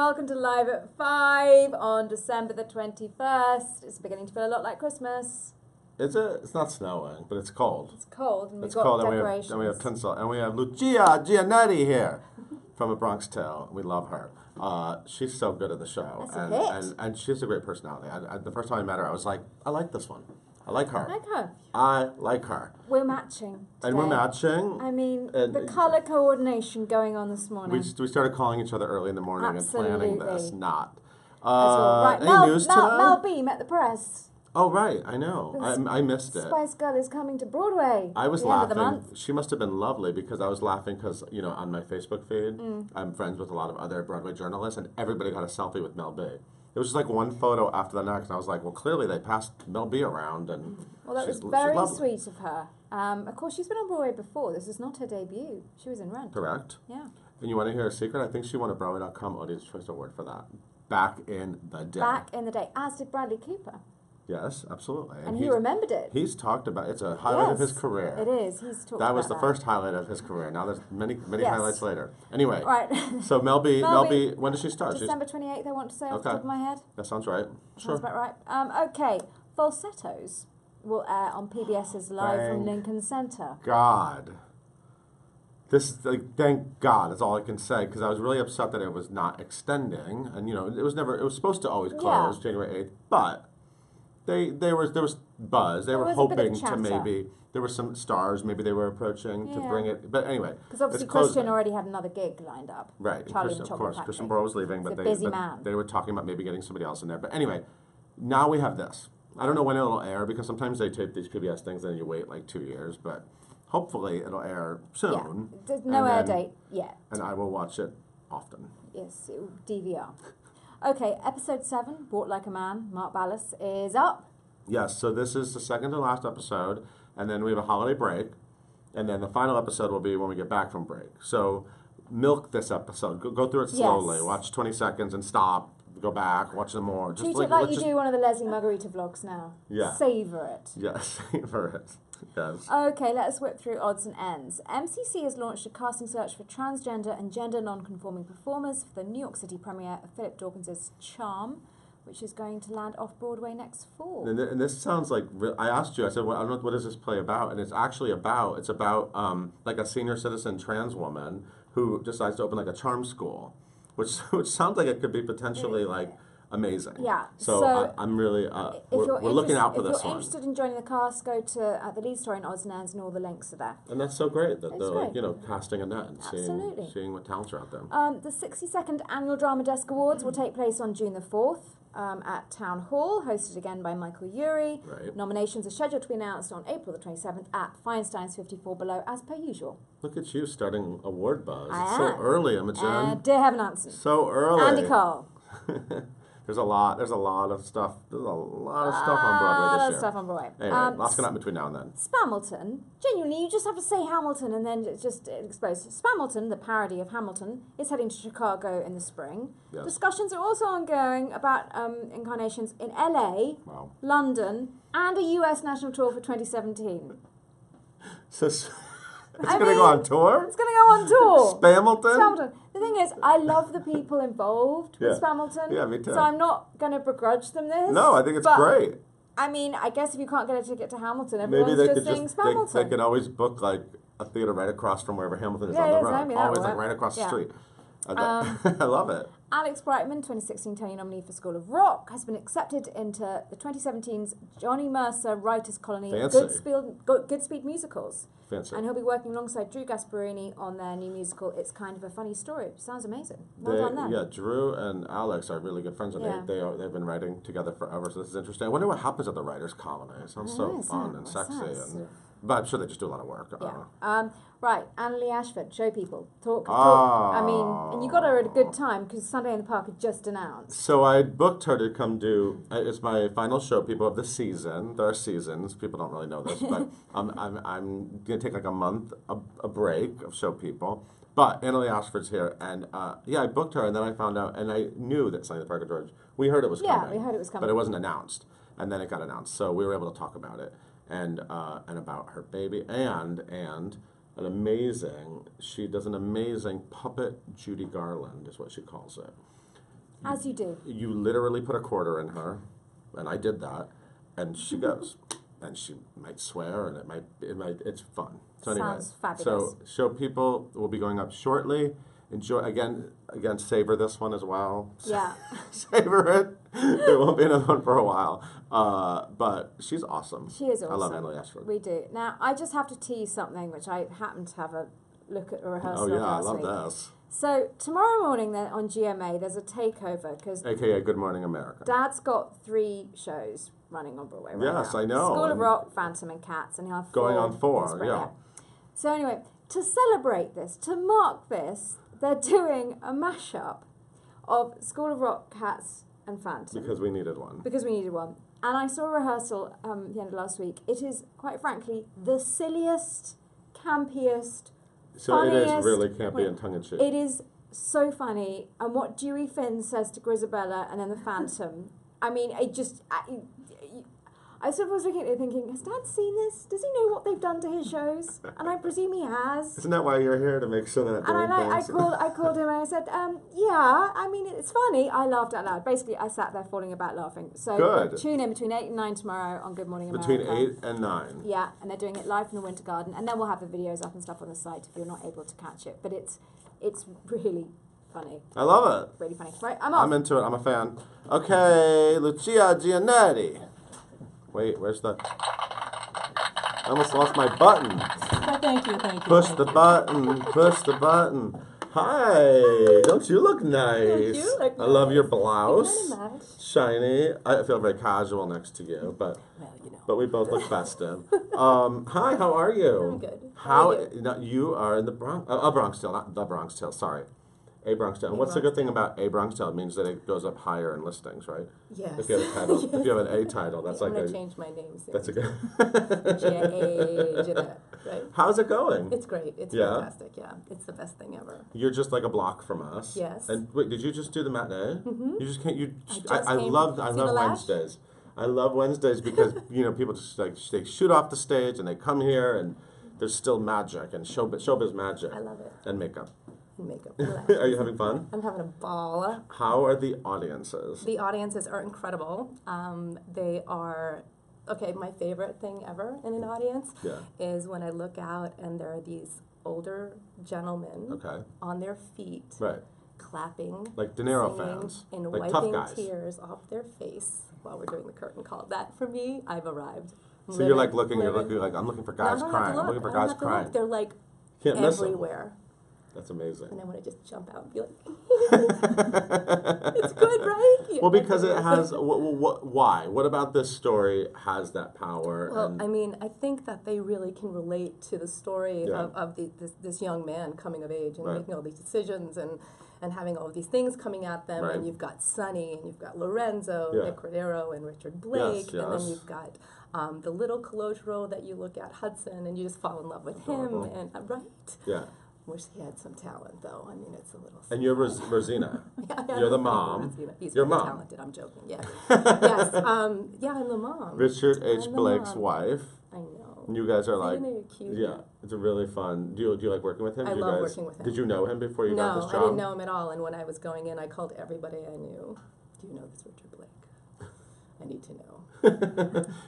welcome to Live at 5 on December the 21st. It's beginning to feel a lot like Christmas. Is it? It's not snowing, but it's cold. It's cold, and we've It's got cold, decorations. and we have tinsel, and we have Lucia Giannetta here from A Bronx Tale. We love her. She's so good at the show. That's a hit. And she has a great personality. The first time I met her, I was like, I like this one. I like her. I like her. I like her. We're matching today. And we're matching. I mean, the colour coordination going on this morning. We started calling each other early in the morning and planning this. Not. Right. Any news today? Mel B met the press. Oh, right. I know. I missed it. Spice Girl is coming to Broadway. I was at the laughing. End of the month. She must have been lovely because I was laughing because, on my Facebook feed, I'm friends with a lot of other Broadway journalists, and everybody got a selfie with Mel B. It was just like one photo after the next, and I was like, well, clearly they passed Mel B around. And well, that was very sweet of her. Of course, she's been on Broadway before. This is not her debut. She was in Rent. Correct. Yeah. And you want to hear a secret? I think she won a Broadway.com Audience Choice Award for that. Back in the day. Back in the day, as did Bradley Cooper. Yes, absolutely. And he remembered it. He's talked about it's a highlight of his career. It is. He's talked about that. Was the first highlight of his career. Now there's many highlights later. Anyway. Right. So Mel B, when does she start? December 28th, I want to say off the top of my head. That sounds right. Sure. Sounds about right. Okay. Falsettos will air on PBS's Live from Lincoln Center. God. Thank God, that's all I can say, because I was really upset that it was not extending, and it was supposed to always close January 8th, but there was buzz. They were hoping to maybe, there were some stars maybe they were approaching to bring it, but anyway. Because obviously Christian already had another gig lined up. Right, of course, Christian Borle was leaving, but they were talking about maybe getting somebody else in there. But anyway, now we have this. I don't know when it'll air, because sometimes they tape these PBS things and you wait like 2 years, but hopefully it'll air soon. Yeah. There's no air date yet. And I will watch it often. Yes, DVR. Okay, episode 7, Walk Like a Man, Mark Ballas, is up. Yes, so this is the second to last episode, and then we have a holiday break, and then the final episode will be when we get back from break. So milk this episode. Go through it slowly. Yes. Watch 20 seconds and stop. Go back, watch them more. Treat it like you do one of the Leslie Margarita vlogs now. Yeah. Savor it. Yes, savor it. Yes. Okay, let's whip through odds and ends. MCC has launched a casting search for transgender and gender non-conforming performers for the New York City premiere of Philip Dawkins' Charm, which is going to land off Broadway next fall. And this sounds like, I asked you, I said, well, I don't know, what is this play about? And it's actually about, like a senior citizen trans woman who decides to open like a charm school, which sounds like it could be potentially like amazing. Yeah. So I'm really, we're looking out for this one. If you're interested in joining the cast, go to the lead story in Odds and Ends, and all the links are there. And that's so great that they're casting a net and seeing what talents are out there. The 62nd Annual Drama Desk Awards will take place on June the 4th. At Town Hall, hosted again by Michael Urie. Right. Nominations are scheduled to be announced on April the 27th at Feinstein's 54 Below, as per usual. Look at you starting award buzz. It's so early, Imogen. Dear Heaven Anson. So early. Andy Cole. There's a lot of stuff. There's a lot of stuff on Broadway this year. Stuff on Broadway. Anyway, lots going on between now and then. Spamilton. Genuinely, you just have to say Hamilton and then it explodes. Spamilton, the parody of Hamilton, is heading to Chicago in the spring. Yes. Discussions are also ongoing about incarnations in LA, London, and a US national tour for 2017. So it's going to go on tour? It's going to go on tour. Spamilton? The thing is, I love the people involved with Spamilton. Yeah, me too. So I'm not going to begrudge them this. No, I think it's great. I mean, I guess if you can't get a ticket to Hamilton, everyone's just saying Spamilton. They could always book like a theater right across from wherever Hamilton is on the road. Always like right across the street. I love it. Alex Brightman, 2016 Tony nominee for School of Rock, has been accepted into the 2017's Johnny Mercer Writers' Colony Goodspeed Musicals. Fancy. And he'll be working alongside Drew Gasparini on their new musical, It's Kind of a Funny Story. Sounds amazing. Well done them. Yeah, Drew and Alex are really good friends, and they've been writing together forever, so this is interesting. I wonder what happens at the Writers' Colony. It sounds so fun and sexy. But I'm sure they just do a lot of work. Right, Annalie Ashford, Show People. Talk. I mean, and you got her at a good time because Sunday in the Park had just announced. So I booked her to come do, it's my final Show People of the season. There are seasons, people don't really know this, but I'm going to take like a month, a break of Show People. But Annalie Ashford's here, and I booked her, and then I found out, and I knew that Sunday in the Park at George, we heard it was coming. Yeah, we heard it was coming. But it wasn't announced, and then it got announced, so we were able to talk about it, and about her baby, and she does an amazing puppet Judy Garland, is what she calls it. As you do. You literally put a quarter in her, and I did that, and she goes. And she might swear, and it's fun. So anyway, Sounds fabulous. So show people will be going up shortly. Enjoy again, savor this one as well. Yeah. Savor it. There won't be another one for a while. But she's awesome. She is awesome. I love Emily Ashford. We do. Now, I just have to tease something, which I happened to have a look at a rehearsal Oh yeah, I last love week. this. So tomorrow morning then on GMA, there's a takeover because AKA Good Morning America. Dad's got 3 shows running on Broadway right Yes, now. I know. School of Rock, Phantom and Cats, and he'll have 4 Going on 4, in spring, yeah. So anyway, to celebrate this, to mark this, they're doing a mashup of School of Rock, Cats and Phantom. Because we needed one. Because we needed one. And I saw a rehearsal the end of last week. It is, quite frankly, the silliest, campiest, So funniest. it is really campy and tongue-in-cheek. It is so funny. And what Dewey Finn says to Grisabella and then the Phantom, I mean, I sort of was looking at it thinking, has Dad seen this? Does he know what they've done to his shows? And I presume he has. Isn't that why you're here, to make sure that And I things? called him and I said, yeah, I mean, it's funny. I laughed out loud. Basically, I sat there falling about laughing. So Good. tune in between 8 and 9 tomorrow on Good Morning America. Between 8 and 9. Yeah, and they're doing it live from the Winter Garden. And then we'll have the videos up and stuff on the site if you're not able to catch it. But it's really funny. I love it. Really funny. Right, I'm off. I'm into it. I'm a fan. Okay, Lucia Giannetti. Wait, where's the... I almost lost my button. Thank you. Push the button. Push the button. Hi. Don't you look nice? You look I love nice. your blouse. You kinda match. Shiny. I feel very casual next to you, but Well, you know. but we both look festive. Hi, how are you? I'm good. How How are you? Now, you are in the Bronx, Bronx Tale, not the Bronx Tale. Sorry, a Bronx Tale. And what's the Bronx good thing about a Bronx Tale? It means that it goes up higher in listings, right? Yes. If you have a title, if you have an A title, that's I'm like gonna a. change my name soon. That's a good. Giannetta, right? How's it going? It's great. It's Yeah? fantastic. Yeah, it's the best thing ever. You're just like a block from us. Yes. And wait, did you just do the matinee? Mm-hmm. You just can't. I love See the lash? Wednesdays. I love Wednesdays because people just like they shoot off the stage and they come here and there's still magic and showbiz magic. I love it. And makeup. Makeup. Are you having fun? I'm having a ball. How are the audiences? The audiences are incredible. They are, okay, my favorite thing ever in an audience Yeah. is when I look out and there are these older gentlemen Okay. on their feet, Right. clapping, Like De Niro singing, fans. and Like tough wiping guys. tears off their face while we're doing the curtain call. That, for me, I've arrived. So you're like looking like, I'm looking for guys No, I don't have to crying. I'm look. looking for I don't guys have to look. crying. They're like Can't miss 'em. everywhere. That's amazing. And I want to just jump out and be like, it's good, right? Yeah, Well, because it that's has. Why? What about this story has that power? Well, and I mean, I think that they really can relate to the story Yeah. of this young man coming of age and Right. making all these decisions and having all of these things coming at them. Right. And you've got Sonny, and you've got Lorenzo, Yeah. Nick Cordero, and Richard Blake. And yes. then you've got the little Colodro that you look at, Hudson, and you just fall in love with Adorable. him. And right? yeah. Wish he had some talent, though. I mean, it's a little... And you're Rosina. Yeah, You're the I'm mom. He's Your very mom. talented. I'm joking. Yeah. Yes. Yeah, I'm the mom. Richard H. I'm the Blake's mom. wife. I know. And you guys are like, Isn't it cute? yeah, it's a really fun. Do you like working with him? I Do you love guys, working with him. Did you know him before you got No, this I job? didn't know him at all. And when I was going in, I called everybody I knew. Do you know this Richard Blake? I need to know.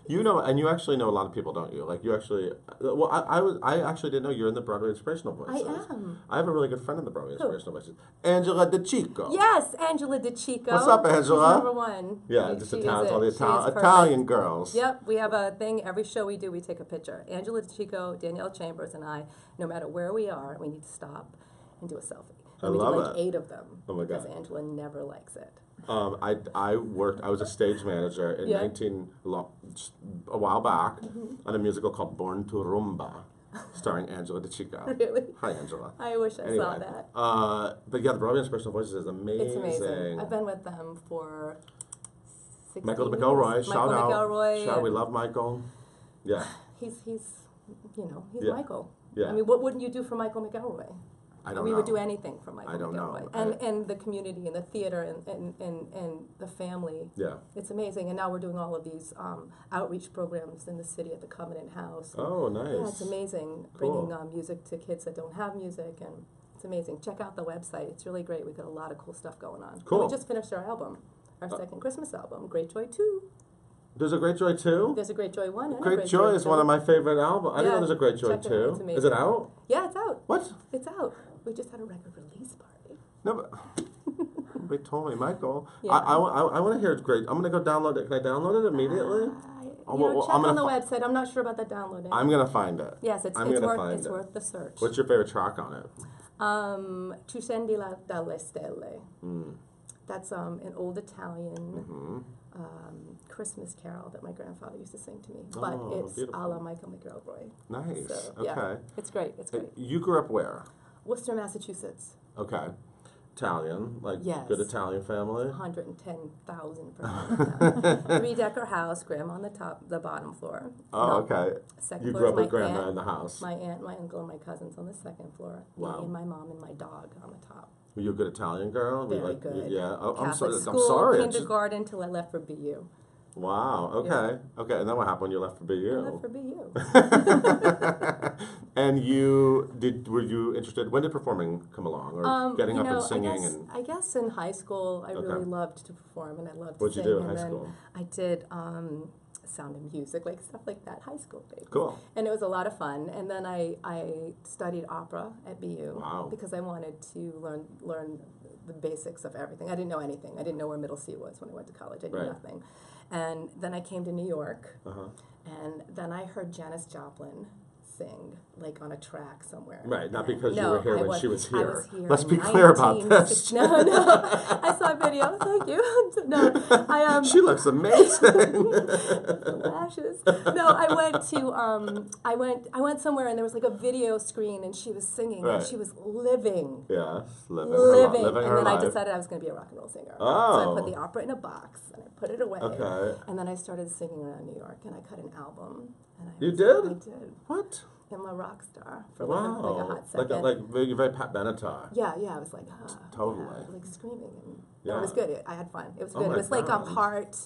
You know, and you actually know a lot of people, don't you? Like you actually. Well, I actually didn't know you're in the Broadway Inspirational Voices. I am. I have a really good friend in the Broadway Inspirational Voices, Angela DeChico. Yes, Angela DeChico. What's up, Angela? She's number one. Yeah, She just is Italian, all the it. She is perfect. Italian girls. Yep, we have a thing. Every show we do, we take a picture. Angela DeChico, Danielle Chambers, and I, no matter where we are, we need to stop and do a selfie. I And we love do like it. 8 of them. Oh my Because God. Angela never likes it. I was a stage manager in Yeah. a while back on a musical called Born to Rumba, starring Angela DeChico. Really? Hi, Angela. I wish I Anyway, saw that. but yeah, the Broadway Inspirational Voices is amazing. It's amazing. I've been with them for 16 Michael years. McElroy, shout out. McElroy. Shout out, we love Michael. Yeah. He's Yeah. Michael. Yeah. I mean, what wouldn't you do for Michael McElroy? I don't we know. would do anything for Michael I don't know. McElroy. And the community and the theater and the family. Yeah. It's amazing. And now we're doing all of these outreach programs in the city at the Covenant House. Oh, nice. Yeah, it's amazing Cool. bringing music to kids that don't have music, and It's amazing. Check out the website. It's really great. We've got a lot of cool stuff going on. Cool. And we just finished our album, our second Christmas album, Great Joy 2. There's a Great Joy 2? There's a Great Joy 1 and a Great Joy is 2. one of my favorite albums. I didn't know there's a Great Joy check it out. 2. It's amazing. Is it out? Yeah, it's out. What? It's out. We just had a record release party. No, but they told me, Michael. Yeah. I want to hear it's great. I'm going to go download it. Can I download it immediately? Check on the website. I'm not sure about that downloading. I'm going to find it. Yes, it's worth the search. What's your favorite track on it? Tu scendi dalle stelle. That's an old Italian Christmas carol that my grandfather used to sing to me. But it's beautiful. a la Michael McElroy. Nice. So, okay. Yeah, it's great. It's great. You grew up where? Worcester, Massachusetts. Okay. Italian, like Yes. good Italian family? 110,000%. 3-decker house, grandma on the bottom floor. Oh, okay. Second You floor grew is up my with grandma aunt, in the house. my aunt, my uncle, and my cousins on the second floor. Wow. Me and my mom and my dog on the top. Were you a good Italian girl? Were you Very like, good. Yeah. Oh, I'm Catholic sorry. school, I'm sorry. kindergarten till I left for BU. Wow. Okay. Yeah. Okay. And then what happened when you left for BU? I left for BU. And were you interested? When did performing come along, or getting up and singing? I guess in high school I Okay. really loved to perform and I loved What'd to you sing. do in and high then school? I did Sound of Music, like stuff like that, high school things. Cool. And it was a lot of fun. And then I studied opera at BU Wow. because I wanted to learn the basics of everything. I didn't know anything. I didn't know where middle C was when I went to college. I knew Right. nothing. And then I came to New York, Uh-huh. and then I heard Janis Joplin sing, like on a track somewhere. Right, not And- because you no, were here I when was, she was I here. was here Let's in be clear about this. 1960 No, I saw a video. Thank you. No, I She looks amazing. lashes. No, I went to I went somewhere and there was like a video screen and she was singing and Right. she was living. Yeah, living And her then I life. decided I was going to be a rock and roll singer. So Oh. I put the opera in a box and I put it away. Okay. And then I started singing around New York and I cut an album. And You did? I did. What? I'm a rock star for Wow. like a hot second. Like you're very Pat Benatar. Yeah, I was like, Totally. yeah, like screaming. And Yeah. It was good. I had fun. It was Oh good. my It was like a God. heart.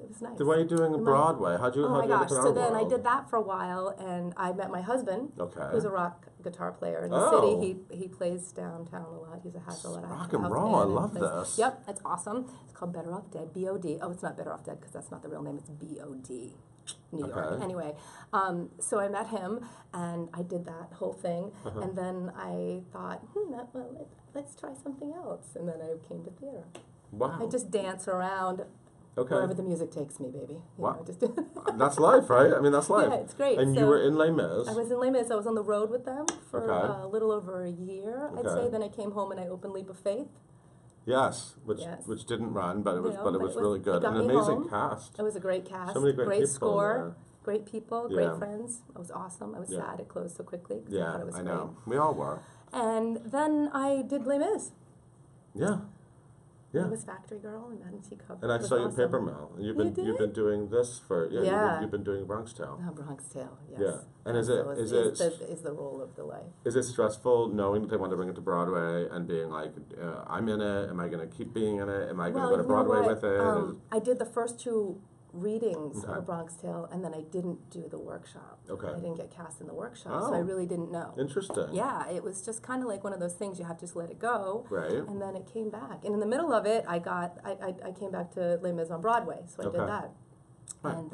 It was nice. The way you're doing Am I- Broadway. How'd you Oh my get gosh! into So our then I world? did that for a while, and I met my husband, Okay. who's a rock guitar player in the Oh. city. He plays downtown a lot. Has a lot of Rock and house roll, band I and love plays- this. Yep, it's awesome. It's called Better Off Dead. BOD. Oh, it's not Better Off Dead because that's not the real name. It's BOD. New York. Okay. Anyway, so I met him, and I did that whole thing, Uh-huh. and then I thought, let's try something else, and then I came to theater. Wow. I just dance around Okay. wherever the music takes me, baby. You Wow. know, just That's life, right? I mean, that's life. Yeah, it's great. And you So were in Les Mis. I was in Les Mis. I was on the road with them for Okay. a little over a year, I'd Okay. say. Then I came home and I opened Leap of Faith. Yes, Yes. which didn't run, but it was You know, but it but was it was- really it good. got An me amazing home. cast. It was a great cast, So many great people in score, there. great people, Yeah. great friends. It was awesome. I was Yeah. sad it closed so quickly 'cause I Yeah, thought it was I great. know. We all were. And then I did Les Mis. Yeah. Yeah. I was Factory Girl and Madame Teacup. And I It was saw you in awesome. Paper Mill. And you've You been did? doing this for Yeah. you've been doing Bronx Tale. Oh, Bronx Tale, yes. Yeah. And is it- is the role of the life. Is it stressful knowing that they want to bring it to Broadway and being like, I'm in it, am I going to keep being in it, am I going to go to you know Broadway what? with it? I did the first two readings Okay. of A Bronx Tale, and then I didn't do the workshop. Okay. I didn't get cast in the workshop, so I Oh. really didn't know. Interesting. Yeah, it was just kind of like one of those things you have to just let it go. Right. And then it came back. And in the middle of it, I came back to Les Mis on Broadway, so I Okay. did that. Right.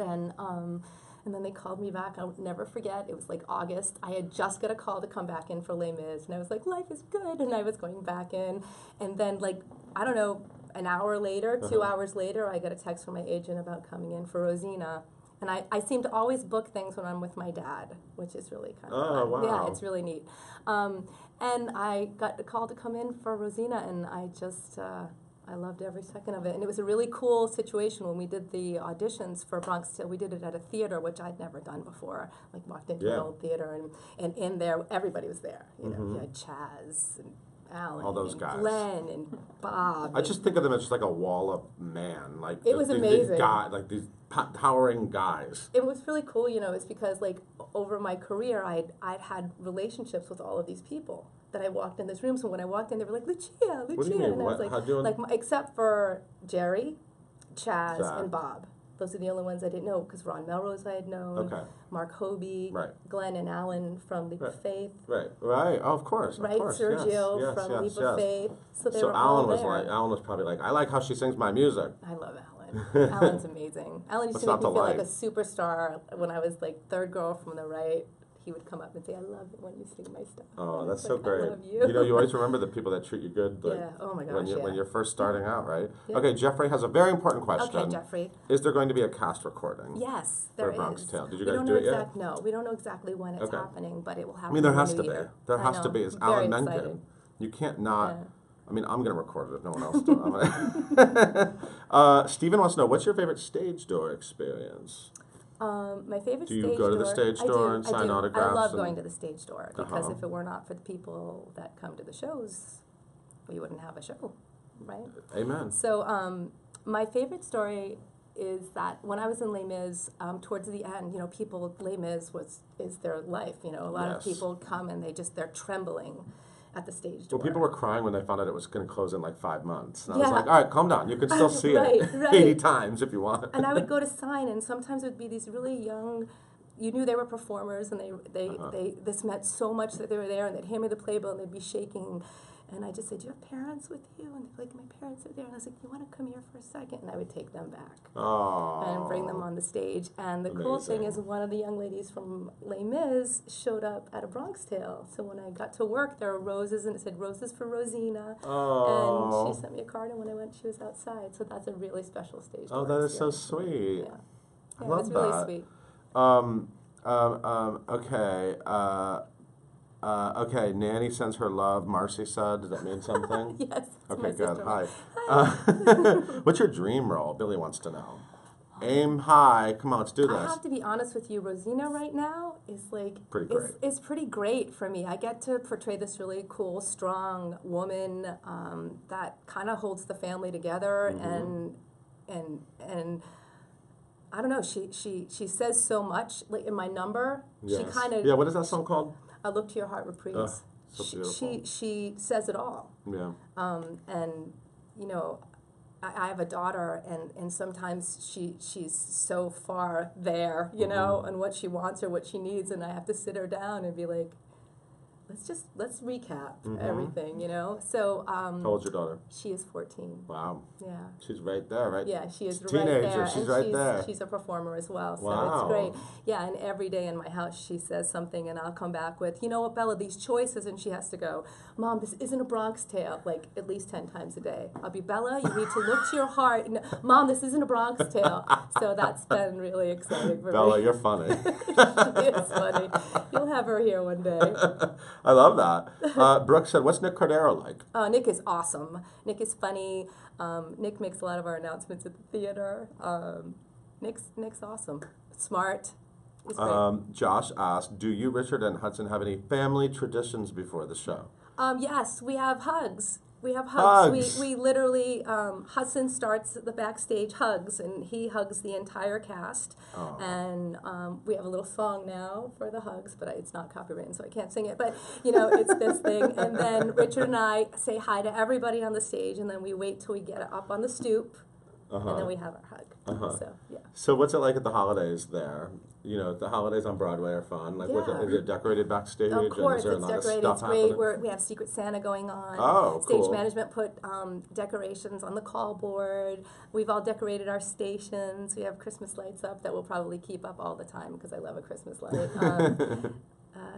And then they called me back. I'll never forget. It was like August. I had just got a call to come back in for Les Mis, and I was like, life is good. And I was going back in. And then, like, I don't know, an hour later, 2 Uh-huh. hours later, I got a text from my agent about coming in for Rosina. And I seem to always book things when I'm with my dad, which is really kind of Oh, fun. Yeah, wow. it's really neat. And I got a call to come in for Rosina, and I just, I loved every second of it. And it was a really cool situation when we did the auditions for Bronx Tale. We did it at a theater, which I'd never done before. Like, walked into an Yeah. old theater, and in there, everybody was there. You know, Mhm. you had Chaz and Alan, All those and guys. Glenn, and Bob. I just think of them as just like a wall of man. Like It was these amazing. guys, like these towering guys. It was really cool, you know, it's because, like, over my career, I'd had relationships with all of these people that I walked in this room. So when I walked in, they were like, Lucia, Lucia. What do you mean? And I was What? like, How'd you- except for Jerry, Chaz, Chaz. and Bob. Those are the only ones I didn't know, because Ron Melrose I had known, Okay. Mark Hobie, Right. Glenn and Alan from Leap of Faith. Right. Oh, of course. Right, Of course. Sergio from Leap of Faith. So they were Alan all was there. Alan was probably like, I like how she sings my music. I love Alan. Alan's amazing. Alan used What's to make me not to feel like like? a superstar when I was like third girl from the right. He would come up and say, I love it when you sing my stuff. Oh, that's Like, so great. I love you. You know, you always remember the people that treat you good. Like, Yeah, oh my gosh, when you're first starting out, right? Yeah. Okay, Jeffrey has a very important question. Okay, Jeffrey. Is there going to be a cast recording? Yes, For there Bronx is. Tale. Did you We guys don't do know it yet? No, we don't know exactly when it's Okay. happening, but it will happen. I mean, there in the has to new be. year. There I has to know. be. It's Very Alan excited. Menken. You can't not. Yeah. I mean, I'm going to record it if no one else does. Stephen wants to know, what's your favorite stage door experience? My favorite Do you stage go to the door- stage I door do, and I sign do. autographs I love and- going to the stage door because Uh-huh. if it were not for the people that come to the shows, we wouldn't have a show, right? Amen. So my favorite story is that when I was in Les Mis, towards the end, people, Les Mis is their life. A lot of Yes. people come and they're trembling at the stage door. Well, people were crying when they found out it was going to close in like 5 months. And I was Yeah. like, all right, calm down. You can still see Right, it right. 80 times if you want. And I would go to sign, and sometimes it would be these really young. You knew they were performers, and they this meant so much that they were there, and they'd hand me the playbill, and they'd be shaking, and I just say, "Do you have parents with you?" And they'd be like, "My parents are there." And I was like, "You want to come here for a second?" And I would take them back Oh. and bring them on the stage. And the cool thing is, Amazing. one of the young ladies from Les Mis showed up at a Bronx Tale. So when I got to work, there were roses, and it said "Roses for Rosina." Oh. And she sent me a card, and when I went, she was outside. So that's a really special stage. Oh, door that is so experience. sweet. Yeah. I Yeah, love it's really that. sweet. Okay. Okay, Nanny sends her love, Marcy said. Does that mean something? Yes. it's Okay, my good. sister-in-law. Hi. What's your dream role? Billy wants to know. Aim high. Come on, let's do I this. have to be honest with you. Rosina right now is like Pretty great. It's pretty great for me. I get to portray this really cool, strong woman that kind of holds the family together, Mm-hmm. and I don't know. She says so much. Like in my number, she Yes. kind of Yeah, what is that song called? I Look to Your Heart reprise. So beautiful. She says it all. Yeah. And I have a daughter, and sometimes she's so far there, Mm-hmm. and what she wants or what she needs, and I have to sit her down and be like, let's recap everything, So How old's your daughter? she is 14. Wow. Yeah. She's right there, right? Yeah, she is She's a right teenager. there. She's and right there. She's a performer as well, so Wow. it's great. Yeah, and every day in my house she says something, and I'll come back with, "You know what, Bella, these choices," and she has to go, "Mom, this isn't a Bronx Tale," like at least 10 times a day. I'll be, "Bella, you need to look to your heart." No, "Mom, this isn't a Bronx Tale." So that's been really exciting for Bella, me. you're funny. It's funny. You'll have her here one day. I love that. Brooke said, what's Nick Cordero like? Nick is awesome. Nick is funny. Nick makes a lot of our announcements at the theater. Nick's awesome. Smart. He's great. Josh asked, do you, Richard, and Hudson have any family traditions before the show? Yes, we have hugs. We have hugs. Hugs. We literally, Hudson starts the backstage hugs, and he hugs the entire cast. Oh. And we have a little song now for the hugs, but it's not copywritten, so I can't sing it. But, it's this thing. And then Richard and I say hi to everybody on the stage, and then we wait till we get up on the stoop, and then we have our hug. So, yeah. So what's it like at the holidays there? The holidays on Broadway are fun. Like, Yeah. is it decorated backstage? Of course, and is there it's a lot decorated. of It's stuff great. happening? We have Secret Santa going on. Oh, Stage cool. management put decorations on the call board. We've all decorated our stations. We have Christmas lights up that we'll probably keep up all the time because I love a Christmas light.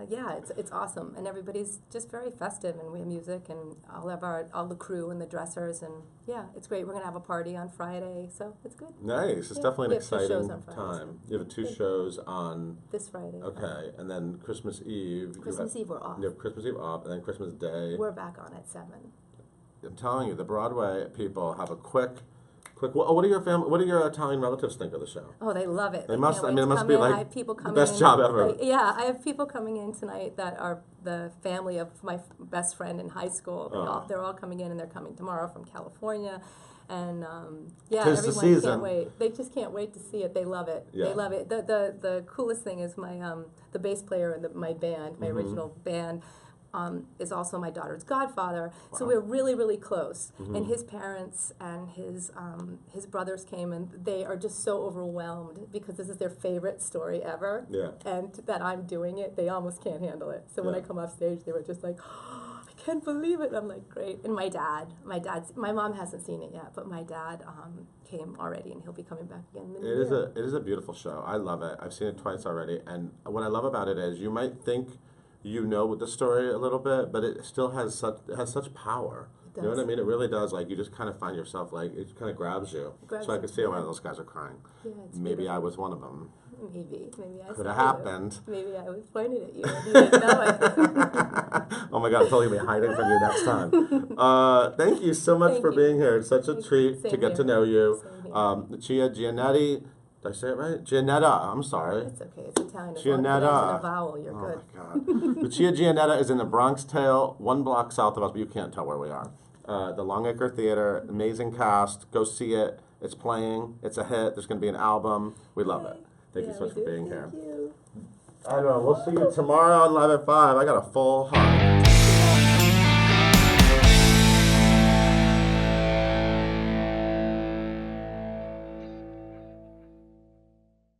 Yeah, it's awesome, and everybody's just very festive, and we have music, and all the crew and the dressers, and yeah, it's great. We're gonna have a party on Friday, so it's good. Nice. It's Yeah. definitely an We have 2 shows exciting on Friday, time. You have 2 Good. shows on, This Friday. okay, and then Christmas Eve. Christmas Eve we're off. You have Christmas Eve off, and then Christmas Day. We're back on at 7. I'm telling you, the Broadway people have a quick. What do your Italian relatives think of the show? Oh, they love it. They They must- can't I wait mean, it to must come be in. like I have people the coming best in, job ever. yeah, I have people coming in tonight that are the family of my best friend in high school. They're all coming in, and they're coming tomorrow from California. And yeah, 'Tis the everyone season. can't wait. They just can't wait to see it. They love it. Yeah. They love it. The coolest thing is my the bass player in my band, my Mm-hmm. original band. is also my daughter's godfather. Wow. So we're really, really close. Mhm. And his parents and his brothers came, and they are just so overwhelmed because this is their favorite story ever. Yeah. And that I'm doing it, they almost can't handle it. So when I Yeah. come off stage, they were just like, oh, I can't believe it. I'm like, great. And my mom hasn't seen it yet, but my dad came already, and he'll be coming back again in the new year. It is a beautiful show. I love it. I've seen it twice already, and what I love about it is you might think you know the story a little bit, but it still has such power. It You know what I does. mean? It really does. Like, you just kind of find yourself, like, it kind of grabs you. Grabs So I you, can see why yeah. those guys are crying. Yeah, it's Maybe I beautiful. was one of them. Maybe I Could saw have you. happened. Maybe I was pointing at you and you didn't know it. Oh my God, I'm totally gonna be hiding from you next time. Thank you so much Thank for you. being here. It's such a Thank you. treat to Same get to here. know you. Same here. Lucia Giannetti, did I say it right? Giannetta, I'm sorry. It's okay. It's Italian. As long as it ends in Giannetta. a vowel, you're Oh good. my God. Lucia Giannetta is in the Bronx Tale, 1 block south of us, but you can't tell where we are. The Longacre Theater, amazing cast. Go see it. It's playing. It's a hit. There's going to be an album. We love it. Thank you so much for being here. Thank you. I know. We'll see you tomorrow on Live at 5. I got a full heart.